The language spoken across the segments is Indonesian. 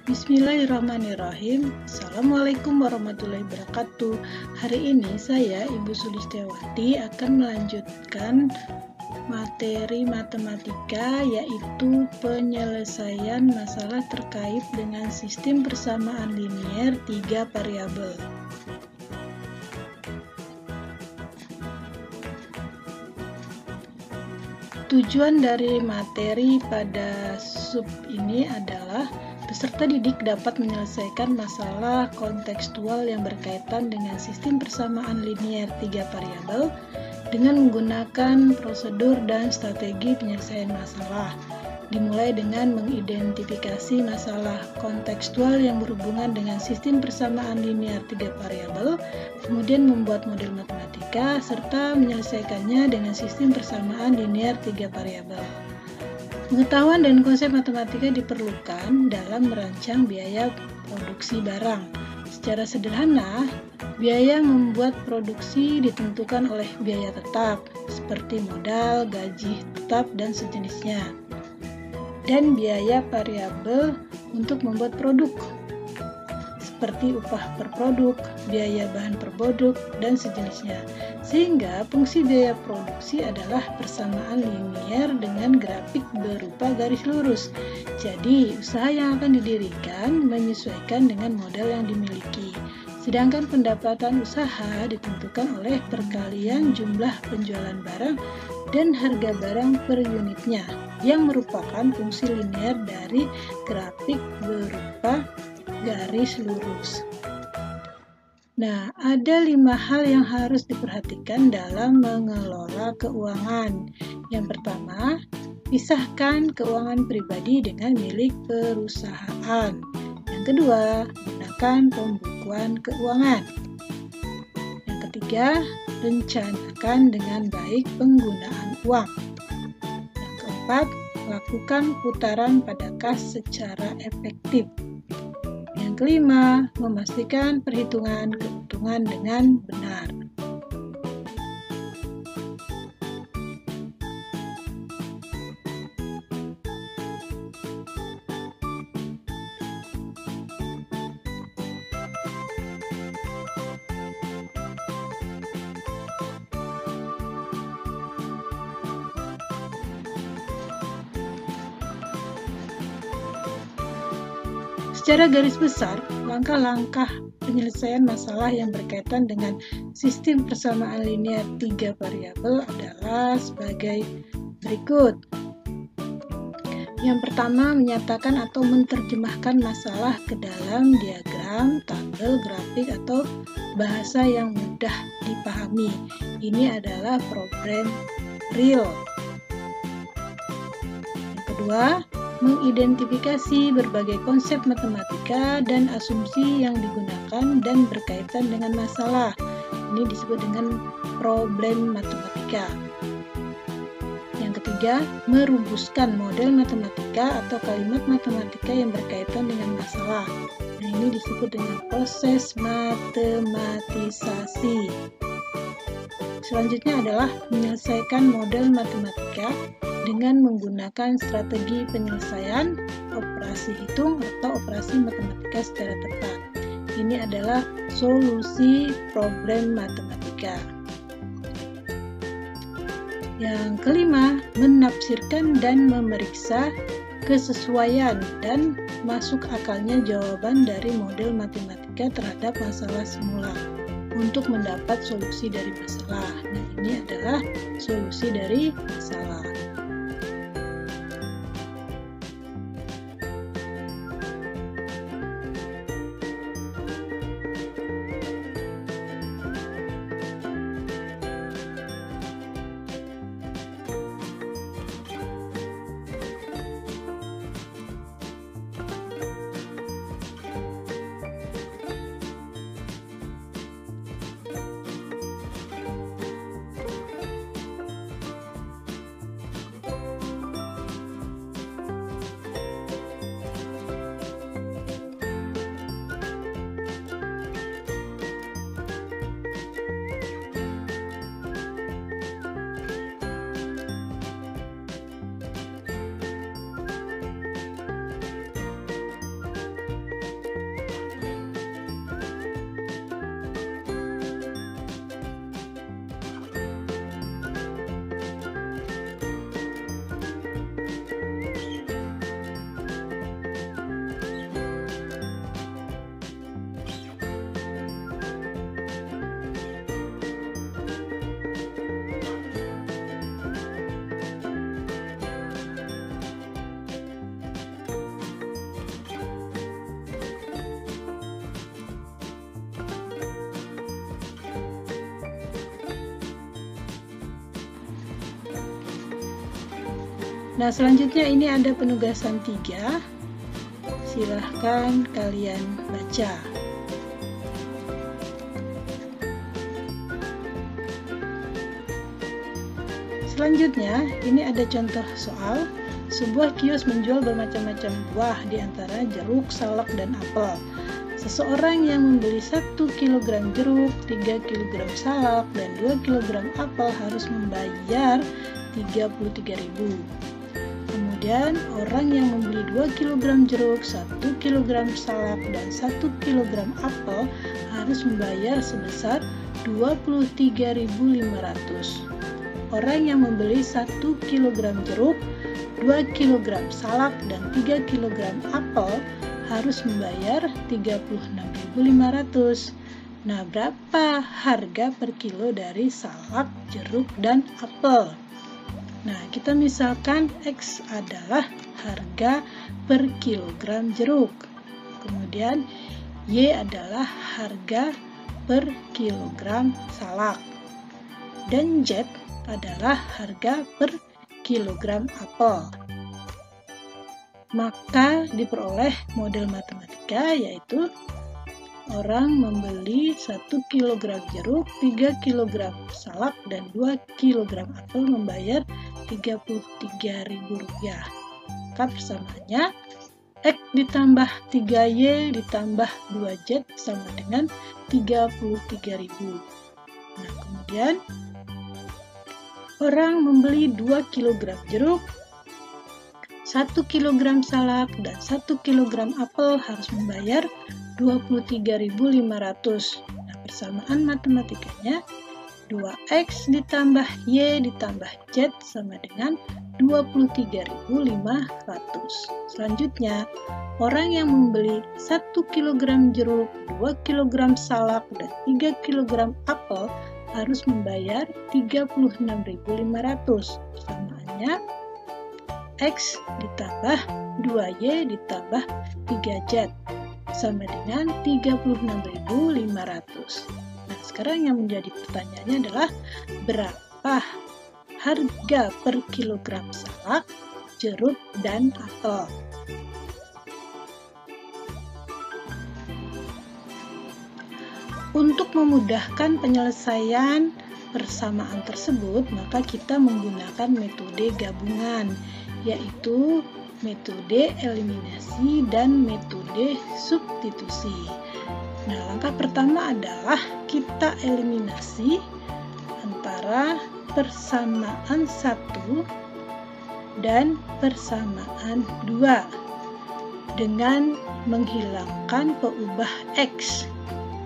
Bismillahirrahmanirrahim. Assalamualaikum warahmatullahi wabarakatuh. Hari ini saya, Ibu Sulistiawati, akan melanjutkan materi matematika, yaitu penyelesaian masalah terkait dengan sistem persamaan linier 3 variabel. Tujuan dari materi pada sub ini adalah peserta didik dapat menyelesaikan masalah kontekstual yang berkaitan dengan sistem persamaan linier 3 variabel dengan menggunakan prosedur dan strategi penyelesaian masalah, dimulai dengan mengidentifikasi masalah kontekstual yang berhubungan dengan sistem persamaan linier 3 variabel, kemudian membuat model matematika, serta menyelesaikannya dengan sistem persamaan linier 3 variabel. Pengetahuan dan konsep matematika diperlukan dalam merancang biaya produksi barang. Secara sederhana, biaya membuat produksi ditentukan oleh biaya tetap, seperti modal, gaji tetap, dan sejenisnya, dan biaya variabel untuk membuat produk, seperti upah per produk, biaya bahan per produk, dan sejenisnya. Sehingga fungsi biaya produksi adalah persamaan linier dengan grafik berupa garis lurus. Jadi, usaha yang akan didirikan menyesuaikan dengan model yang dimiliki. Sedangkan pendapatan usaha ditentukan oleh perkalian jumlah penjualan barang dan harga barang per unitnya, yang merupakan fungsi linier dari grafik berupa garis lurus. Nah, ada 5 hal yang harus diperhatikan dalam mengelola keuangan. Yang pertama, pisahkan keuangan pribadi dengan milik perusahaan. Yang kedua, gunakan pembukuan keuangan. Yang ketiga, rencanakan dengan baik penggunaan uang. Yang keempat, lakukan putaran pada kas secara efektif. Yang kelima, memastikan perhitungan keuntungan dengan benar. Secara garis besar, langkah-langkah penyelesaian masalah yang berkaitan dengan sistem persamaan linier 3 variabel adalah sebagai berikut. Yang pertama, menyatakan atau menerjemahkan masalah ke dalam diagram, tabel, grafik, atau bahasa yang mudah dipahami. Ini adalah problem real. Yang kedua, mengidentifikasi berbagai konsep matematika dan asumsi yang digunakan dan berkaitan dengan masalah. Ini disebut dengan problem matematika. Yang ketiga, merumuskan model matematika atau kalimat matematika yang berkaitan dengan masalah. Nah, ini disebut dengan proses matematisasi. Selanjutnya adalah menyelesaikan model matematika dengan menggunakan strategi penyelesaian, operasi hitung, atau operasi matematika secara tepat. Ini adalah solusi problem matematika. Yang kelima, menafsirkan dan memeriksa kesesuaian dan masuk akalnya jawaban dari model matematika terhadap masalah semula untuk mendapat solusi dari masalah. Nah, ini adalah solusi dari masalah. Nah, selanjutnya ini ada penugasan 3. Silahkan kalian baca. Selanjutnya, ini ada contoh soal. Sebuah kios menjual bermacam-macam buah, di antara jeruk, salak, dan apel. Seseorang yang membeli 1 kg jeruk, 3 kg salak, dan 2 kg apel harus membayar 33.000. Kemudian, orang yang membeli 2 kg jeruk, 1 kg salak, dan 1 kg apel harus membayar sebesar 23.500. Orang yang membeli 1 kg jeruk, 2 kg salak, dan 3 kg apel harus membayar 36.500. Nah, berapa harga per kilo dari salak, jeruk, dan apel? Nah, kita misalkan X adalah harga per kilogram jeruk. Kemudian Y adalah harga per kilogram salak. Dan Z adalah harga per kilogram apel. Maka diperoleh model matematika, yaitu orang membeli 1 kg jeruk, 3 kg salak, dan 2 kg apel membayar Rp33.000. Maka persamaannya X ditambah 3Y ditambah 2Z sama dengan 33.000. Nah, kemudian orang membeli 2 kg jeruk, 1 kg salak, dan 1 kg apel harus membayar 23.500. Nah, persamaan matematikanya 2X ditambah Y ditambah Z sama dengan 23.500. Selanjutnya, orang yang membeli 1 kg jeruk, 2 kg salak, dan 3 kg apel harus membayar 36.500. Persamaannya X ditambah 2Y ditambah 3Z sama dengan 36.500. Nah, sekarang yang menjadi pertanyaannya adalah berapa harga per kilogram salak, jeruk, dan apel? Untuk memudahkan penyelesaian persamaan tersebut, maka kita menggunakan metode gabungan, yaitu metode eliminasi dan metode substitusi. Nah, langkah pertama adalah kita eliminasi antara persamaan 1 dan persamaan 2 dengan menghilangkan peubah X.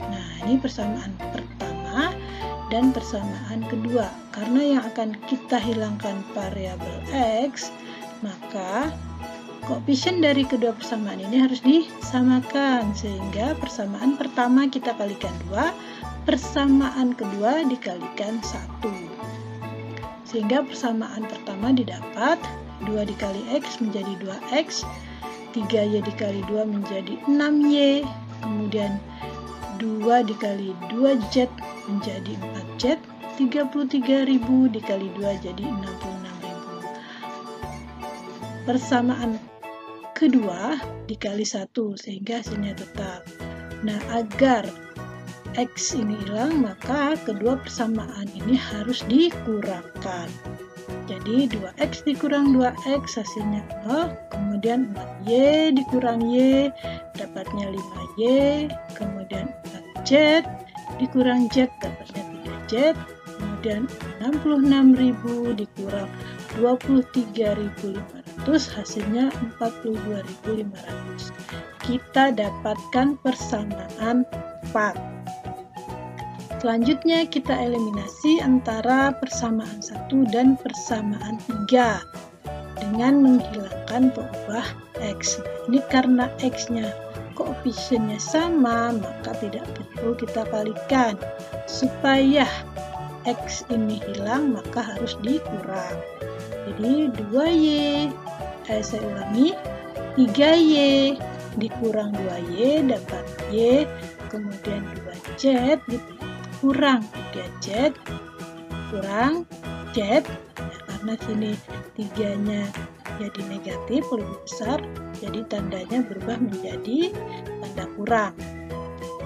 Nah, ini persamaan pertama dan persamaan kedua. Karena yang akan kita hilangkan variabel X, maka koefisien dari kedua persamaan ini harus disamakan, sehingga persamaan pertama kita kalikan 2, persamaan kedua dikalikan 1. Sehingga persamaan pertama didapat 2 dikali X menjadi 2X, 3Y dikali 2 menjadi 6Y, kemudian 2 dikali 2Z menjadi 4Z, 33.000 dikali 2 jadi 66.000. Persamaan kedua dikali 1 sehingga hasilnya tetap. Nah, agar X ini hilang, maka kedua persamaan ini harus dikurangkan. Jadi 2X dikurang 2X hasilnya 0, kemudian 4Y dikurang Y dapatnya 5Y, kemudian 4Z dikurang Z dapatnya 3Z, kemudian 66.000 dikurang 23.500 hasilnya 42.500. Kita dapatkan persamaan 4. Selanjutnya kita eliminasi antara persamaan 1 dan persamaan 3 dengan menghilangkan peubah X. Ini karena X-nya koefisiennya sama, maka tidak perlu kita kalikan. Supaya X ini hilang, maka harus dikurang. Jadi 2Y, saya ulangi, 3Y dikurang 2Y dapat Y, kemudian 2Z kurang 3Z kurang Z, ya, karena sini 3-nya jadi negatif lebih besar, jadi tandanya berubah menjadi tanda kurang.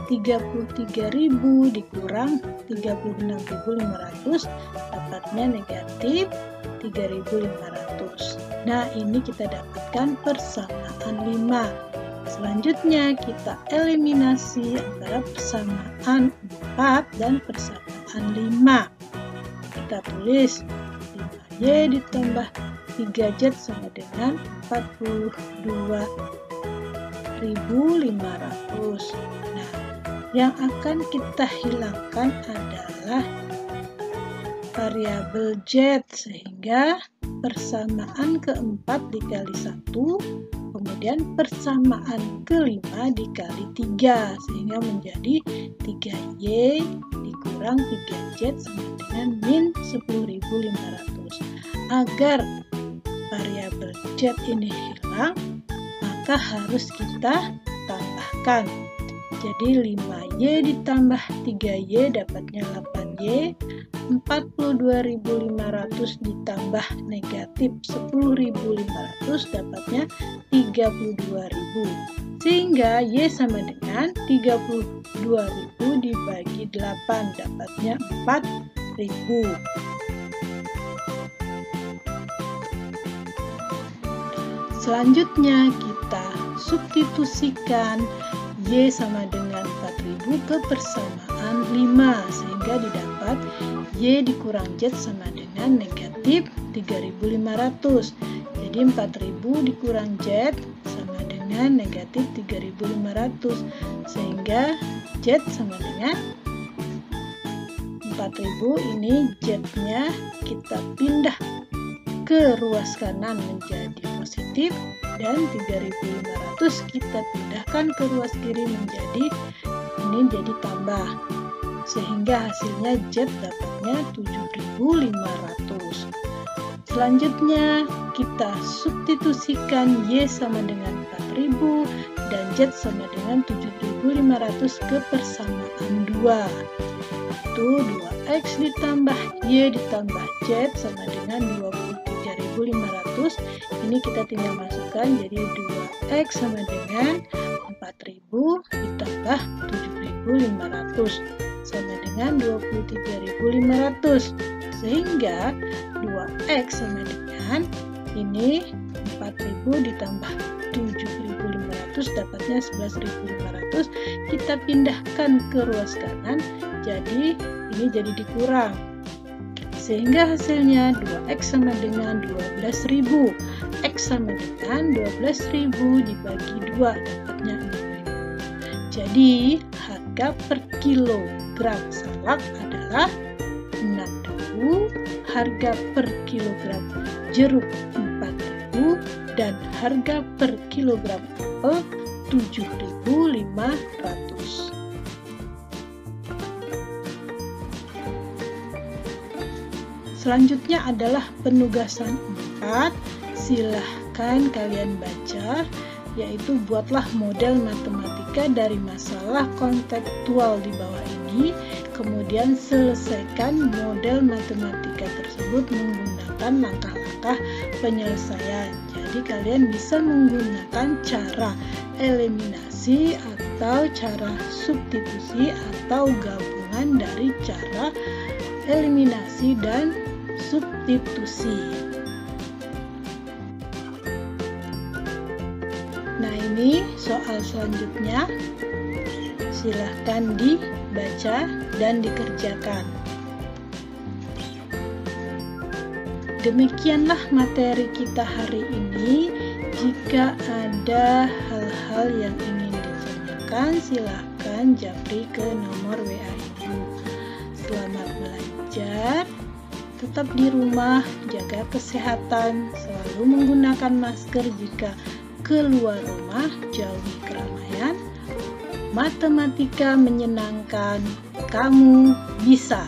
33.000 dikurang 36.500 dapatnya negatif 3.500. Nah, ini kita dapatkan persamaan 5. Selanjutnya kita eliminasi antara persamaan 4 dan persamaan 5. Kita tulis 5Y ditambah 3Z sama dengan 42.500. Nah, yang akan kita hilangkan adalah variabel Z, sehingga persamaan keempat dikali 1, kemudian persamaan kelima dikali 3, sehingga menjadi 3Y dikurang 3Z sama dengan min 10.500. Agar variabel Z ini hilang, maka harus kita tambahkan. Jadi 5Y ditambah 3Y dapatnya 8Y, 42.500 ditambah negatif 10.500 dapatnya 32.000. Sehingga Y sama dengan 32.000 dibagi 8 dapatnya 4.000. Selanjutnya kita substitusikan Y sama dengan 4.000 ke persamaan 5, sehingga didapat Y dikurang Z sama dengan negatif 3.500. Jadi 4.000 dikurang Z sama dengan negatif 3.500, sehingga Z sama dengan 4.000. Ini Z-nya kita pindah ke ruas kanan menjadi positif, dan 3.500 kita pindahkan ke ruas kiri menjadi ini jadi tambah, sehingga hasilnya Z dapatnya 7.500. Selanjutnya kita substitusikan Y sama dengan 4.000 dan Z sama dengan 7.500 ke persamaan 2. Itu 2X ditambah Y ditambah Z sama dengan 23.500. Ini kita tinggal masukkan, jadi 2X sama dengan 4.000 ditambah 7.500 sama dengan 23.500. Sehingga 2X sama dengan ini 4.000 ditambah 7.500 dapatnya 11.500. Kita pindahkan ke ruas kanan, jadi ini jadi dikurang, sehingga hasilnya 2X sama dengan 12.000. X sama dengan 12.000 dibagi 2 dapatnya 6.000. Jadi harga per kilogram salak adalah 6.000, harga per kilogram jeruk 4.000, dan harga per kilogram apel 7.500. Selanjutnya adalah penugasan 4. Silahkan kalian baca, yaitu buatlah model matematika dari masalah kontekstual di bawah ini, kemudian selesaikan model matematika tersebut menggunakan langkah-langkah penyelesaian. Jadi kalian bisa menggunakan cara eliminasi atau cara substitusi atau gabungan dari cara eliminasi dan substitusi. Nah, ini soal selanjutnya, silahkan dibaca dan dikerjakan. Demikianlah materi kita hari ini. Jika ada hal-hal yang ingin ditanyakan, silahkan japri ke nomor WA Ibu. Selamat belajar, tetap di rumah, jaga kesehatan, selalu menggunakan masker jika keluar rumah, jauhi keramaian. Matematika menyenangkan, kamu bisa.